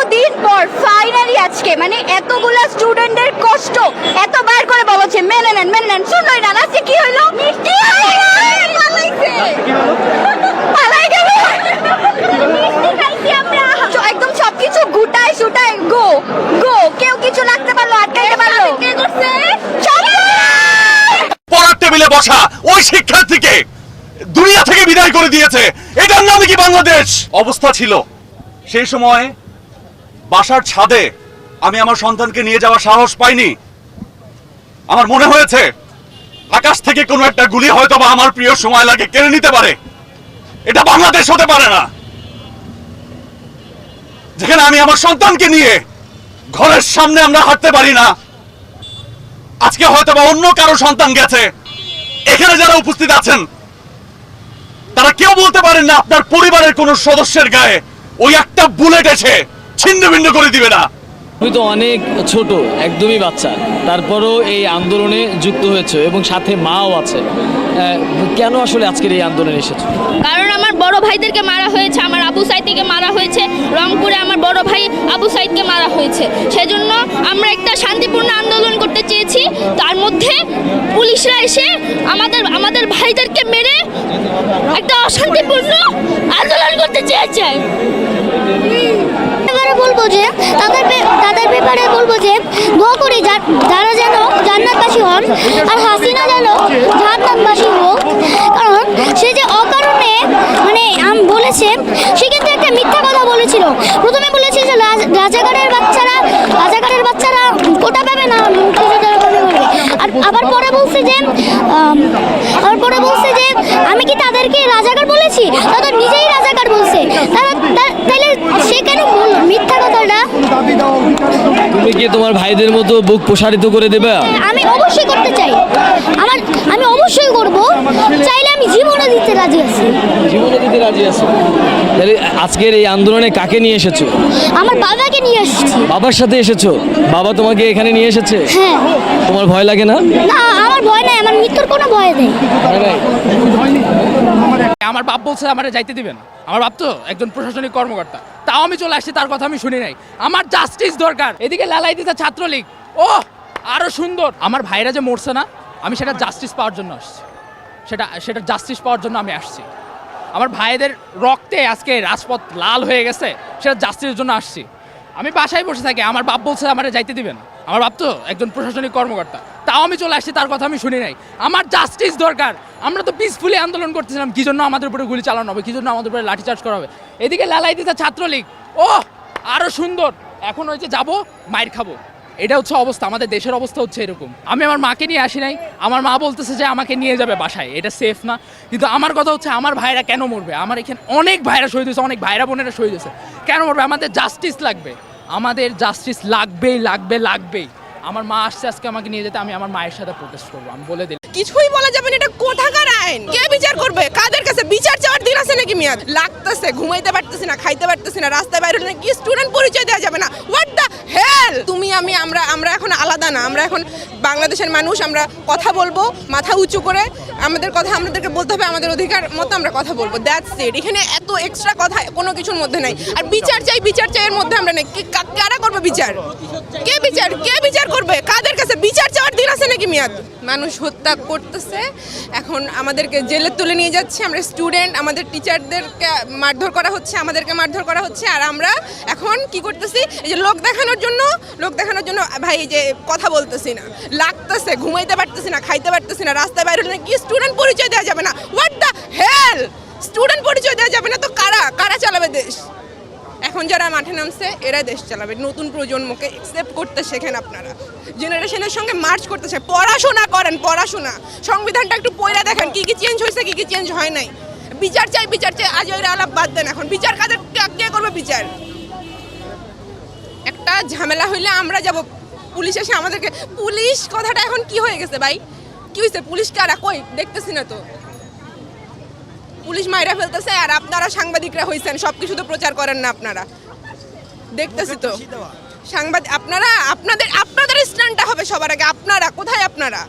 এতদিন পর ফাইনালি আজকে মানে এতগুলা স্টুডেন্টদের কষ্ট এতবার করে বলছে মেনে নেন শুনলই না আজকে কি হলো মিষ্টি পালাইছে পালাই গেল মিষ্টি খাইছি আমরা একদম সবকিছু গুটায় সুটায় গো গো কেউ কিছু লাগতে পারলো আটকাইতে পারলো কে করছে পড়ার টেবিলে বসা ওই শিক্ষার্থীকে দুনিয়া থেকে বিদায় করে দিয়েছে। এটার নামে কি বাংলাদেশ? অবস্থা ছিল সেই সময় বাসার ছাদে আমি আমার সন্তানকে নিয়ে যাওয়ার সাহস পাইনি। আমার মনে হয়েছে আকাশ থেকে কোনো একটা গুলি হয়তো বা আমার প্রিয় সময় লাগে কেড়ে নিতে পারে। এটা বাংলাদেশ হতে পারে না, যেখানে আমি আমার সন্তানকে নিয়ে ঘরের সামনে আমরা হাঁটতে পারি না। আজকে হয়তো বা অন্য কারো সন্তান গেছে। এখানে যারা উপস্থিত আছেন তারা কেউ বলতে পারেন না আপনার পরিবারের কোন সদস্যের গায়ে ওই একটা বুলেট এসে ছিন্ন ভিন্ন করে দিবে না। তুমি তো অনেক ছোট, একদমই বাচ্চা, তারপরও এই আন্দোলনে যুক্ত হয়েছে এবং সাথে মাও আছে। কেন আসলে আজকের এই আন্দোলনে এসেছো? কারণ আমার বড় ভাইদেরকে মারা হয়েছে, আমার আবু সাইদকে মারা হয়েছে, রংপুরে আমার বড় ভাই আবু সাইদকে মারা হয়েছে। সেজন্য আমরা একটা শান্তিপূর্ণ আন্দোলন করতে চেয়েছি, তার মধ্যে পুলিশরা এসে আমাদের ভাইদেরকে মেরে একটা অশান্তিপূর্ণ আন্দোলন করতে চেয়েছে। বলবো যে তাদের ব্যাপারে বলবো যে দোয়া করি যারা যেন জান্নাতবাসী হন আর হাসিনা যেন জাহান্নামবাসী হোক। কারণ সে যে অকারণে মানে বলেছে, সে কিন্তু একটা মিথ্যা কথা বলেছিল। প্রথমে বলেছে যে রাজাকারের বাচ্চারা কোটা পাবে না, মুক্তিযোদ্ধারা পাবে বলে। আর আবার পরে বলছে যে আমি কি তাদেরকে রাজাকার বলেছি? তারা নিজেই রাজাকার বলছে। তাহলে সে কেন বলল মিথ্যা কথাটা? তুমি কি তোমার ভাইদের মতো বুক প্রসারিত করে দেবে? আমি অবশ্যই করতে চাই, আমি অবশ্যই করব। চাইলে আমি জীবনও দিতে রাজি আছি। জীবনও দিতে রাজি আছো? তাহলে আজকের এই আন্দোলনে কাকে নিয়ে এসেছো? আমার বাবাকে নিয়ে এসেছি। বাবার সাথে এসেছো? বাবা তোমাকে এখানে নিয়ে এসেছে? হ্যাঁ। তোমার ভয় লাগে না? না, আমার ভয় নাই, আমার মৃত্যুর কোনো ভয় নেই। আমার বাপ বলছে আমারে যাইতে দিবেন। আমার বাপ তো একজন প্রশাসনিক কর্মকর্তা, তাও আমি চলে আসছি, তার কথা আমি শুনি নাই। আমার জাস্টিস দরকার। এদিকে লালাই দিতে ছাত্রলীগ, ও আরো সুন্দর। আমার ভাইরা যে মরছে না, আমি সেটা জাস্টিস পাওয়ার জন্য আসছি। সেটা জাস্টিস পাওয়ার জন্য আমি আসছি। আমার ভাইদের রক্তে আজকে রাজপথ লাল হয়ে গেছে, সেটা জাস্টিসের জন্য আসছি। আমি বাসায় বসে থাকি, আমার বাপ বলছে আমারে যাইতে দিবেন। আমার বাপ তো একজন প্রশাসনিক কর্মকর্তা, তাও আমি চলে আসছি, তার কথা আমি শুনি নাই। আমার জাস্টিস দরকার। আমরা তো পিসফুলি আন্দোলন করতেছিলাম, কি জন্য আমাদের উপরে গুলি চালানো হবে, কি জন্য আমাদের উপরে লাঠিচার্জ করা হবে। এদিকে লালাই দিতে ছাত্রলীগ, ও আরো সুন্দর। এখন ওই যে যাবো মাইর খাবো, এটা হচ্ছে অবস্থা। আমাদের দেশের অবস্থা হচ্ছে এরকম। আমি আমার মাকে নিয়ে আসি নাই, আমার মা বলতেছে যে আমাকে নিয়ে যাবে বাসায়, এটা সেফ না। কিন্তু আমার কথা হচ্ছে আমার ভাইরা কেন মরবে? আমার এখানে অনেক ভাইরা শহীদ হয়েছে, অনেক ভাইরা বোনেরা শহীদ হয়েছে, কেন মরবে? আমাদের জাস্টিস লাগবে, আমাদের জাস্টিস লাগবেই। আমার মা আসছে আজকে আমাকে নিয়ে যেতে, আমি আমার মায়ের সাথে প্রোটেস্ট করবো, আমি বলে দিই। কিছুই বলা যাবে না। এটা কোথাকার আইন? কে বিচার করবে? কাদের কাছে বিচার চাওয়ার দিন আছে নাকি? মেয়াদ লাগতেছে, ঘুমাইতে পারতেছি না, খাইতে পারতেছি না, রাস্তায় বাইরে হলে কি স্টুডেন্ট পরিচয় দেওয়া যাবে না? What the hell? তুমি আমরা এখন আলাদা না, আমরা এখন বাংলাদেশের মানুষ। আমরা কথা বলবো মাথা উঁচু করে, আমাদের কথা আমাদেরকে বলতে হবে, আমাদের অধিকার মতো আমরা কথা বলবো, দ্যাটস ইট। এখানে এত এক্সট্রা কথা কোনো কিছুর মধ্যে নাই। আর বিচার চাই এর মধ্যে আমরা নেই। কারা করবে বিচার? কে বিচার করবে? কাদের কাছে বিচার চাওয়ার দিন আছে নাকি? মেয়াদ মানুষ হত্যা করতেছে, এখন আমাদেরকে জেলে তুলে নিয়ে যাচ্ছে। আমরা স্টুডেন্ট, আমাদের টিচারদেরকে মারধর করা হচ্ছে, আমাদেরকে মারধর করা হচ্ছে। আর আমরা এখন কি করতেছি? এই যে লোক দেখানোর জন্য ভাই এই যে কথা বলতেছি না, লাগতেছে, ঘুমাইতে পারতেছি না, খাইতে পারতেছি না, রাস্তায় বাইরে হলে কি স্টুডেন্ট পরিচয় দেওয়া যাবে না? What the hell? স্টুডেন্ট পরিচয় দেওয়া যাবে না তো কারা চালাবে দেশ? এখন যারা মাঠে নামছে এরাই দেশ চালাবে। নতুন প্রজন্মকে অ্যাকসেপ্ট করতে শেখেন, আপনারা জেনারেশনের সঙ্গে মার্চ করতে শেখেন, পড়াশোনা করেন, সংবিধানটা একটু পড়ে দেখেন কি চেঞ্জ হয়েছে, কি চেঞ্জ হয় নাই। বিচার চাই আজ ওই আলাপ বাদ দেন। এখন বিচার কে করবে? বিচার একটা ঝামেলা হইলে আমরা যাব, পুলিশ এসে আমাদেরকে, পুলিশ কথাটা এখন কি হয়ে গেছে ভাই? কি হয়েছে? পুলিশ কারা? কই দেখতেছি না তো। পুলিশ মাইরা ফেলতেছে, আর আপনারা সাংবাদিকরা হইছেন, সবকিছু তো প্রচার করেন না আপনারা, দেখতেছি তো। আপনারা আপনাদের স্ট্যান্ডটা হবে সবার আগে। আপনারা কোথায়? আপনারা